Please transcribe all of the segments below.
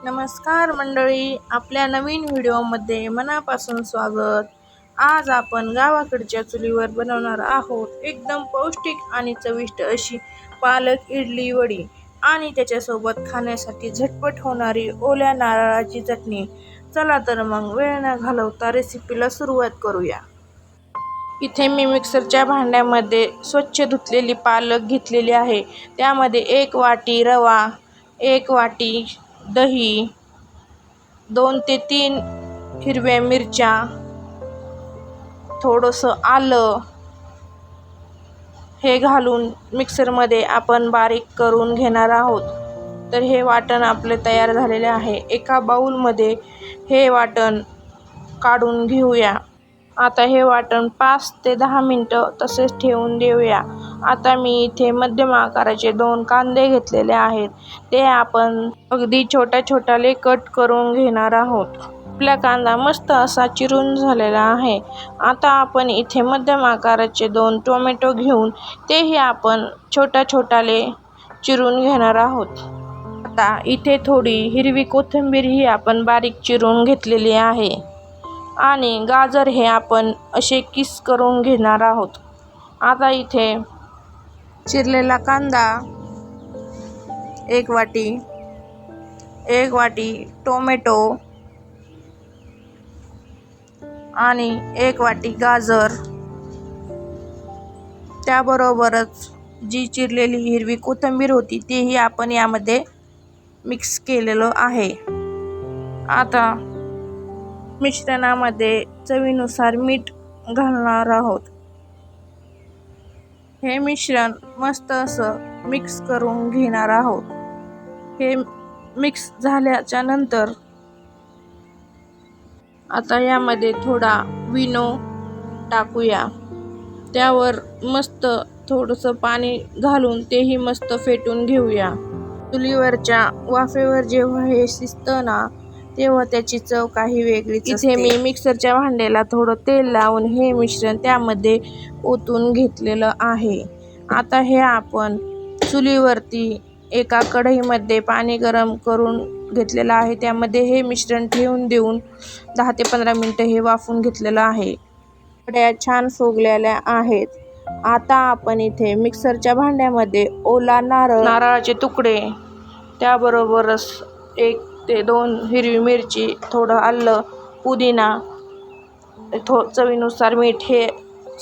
नमस्कार मंडळी, आपल्या नवीन व्हिडिओमध्ये मनापासून स्वागत. आज आपण गावाकडच्या चुलीवर बनवणार आहोत एकदम पौष्टिक आणि चविष्ट अशी पालक इडली वडी आणि त्याच्यासोबत खाण्यासाठी झटपट होणारी ओल्या नारळाची चटणी. चला तर मग वेळ न घालवता रेसिपीला सुरुवात करूया. इथे मी मिक्सरच्या भांड्यामध्ये स्वच्छ धुतलेली पालक घेतलेली आहे. त्यामध्ये 1 वाटी रवा, 1 वाटी दही, 2 ते 3 हिरव्या मिरच्या, थोडंसं आलं हे घालून मिक्सरमध्ये आपण बारीक करून घेणार आहोत. तर हे वाटण आपले तयार झालेले आहे. एका बाउलमध्ये हे वाटण काढून घेऊया. आता हे वाटण 5 ते 10 मिनिटं तसेच ठेवून देऊया. आता मी इथे मध्यम आकाराचे 2 कांदे घेतलेले आहेत. ते आपण अगदी छोट्याले कट करून घेणार आहोत. आपला कांदा मस्त असा चिरून झालेला आहे. आता आपण इथे मध्यम आकाराचे 2 टोमॅटो घेऊन तेही आपण छोट्याले चिरून घेणार आहोत. आता इथे थोडी हिरवी कोथिंबीर ही आपण बारीक चिरून घेतलेली आहे आणि गाजर हे आपण असे किस करून घेणार आहोत. आता इथे चिरलेला कांदा 1 वाटी, 1 वाटी टोमॅटो आणि 1 वाटी गाजर, त्याबरोबरच जी चिरलेली हिरवी कोथिंबीर होती तीही आपण यामध्ये मिक्स केलेलं आहे. आता मिश्रणामध्ये चवीनुसार मीठ घालणार आहोत. हे मिश्रण मस्त असं मिक्स करून घेणार आहोत. हे मिक्स झाल्याच्या नंतर आता यामध्ये थोडा विनो टाकूया. त्यावर मस्त थोडंसं पाणी घालून तेही मस्त फेटून घेऊया. चुलीवरच्या वाफेवर जेव्हा हे शिजतं ना तेव्हा त्याची चव काही वेगळीच असते. इथे मी मिक्सरच्या भांड्याला थोडं तेल लावून हे मिश्रण त्यामध्ये ओतून घेतलेलं आहे. आता हे आपण चुलीवरती एका कढईमध्ये पाणी गरम करून घेतलेलं आहे. त्यामध्ये हे मिश्रण ठेवून देऊन 10 ते 15 मिनिटं हे वाफून घेतलेलं आहे. वड्या छान फुगलेल्या आहेत. आता आपण इथे मिक्सरच्या भांड्यामध्ये ओला नारळाचे तुकडे, त्याबरोबरच 1 ते 2 हिरवी मिरची, थोडं आलं, पुदिना, चवीनुसार मीठ हे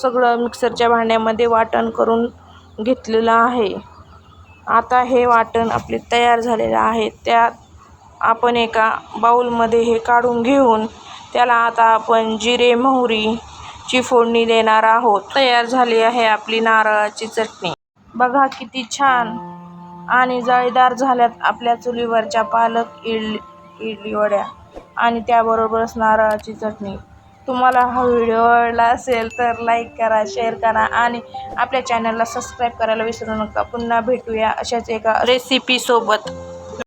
सगळं मिक्सरच्या भांड्यामध्ये वाटण करून घेतलेलं आहे. आता हे वाटण आपले तयार झालेलं आहे. त्यात आपण एका बाउलमध्ये हे काढून घेऊन त्याला आता आपण जिरे मोहरीची फोडणी देणार आहोत. तयार झाली आहे आपली नारळाची चटणी. बघा किती छान आणि जाळीदार झाल्यात आपल्या चुलीवरच्या पालक इडली वड्या आणि त्याबरोबरच नारळाची चटणी. तुम्हाला हा व्हिडिओ आवडला असेल तर लाईक करा, शेअर करा आणि आपल्या चॅनलला सबस्क्राईब करायला विसरू नका. पुन्हा भेटूया अशाच एका रेसिपी सोबत.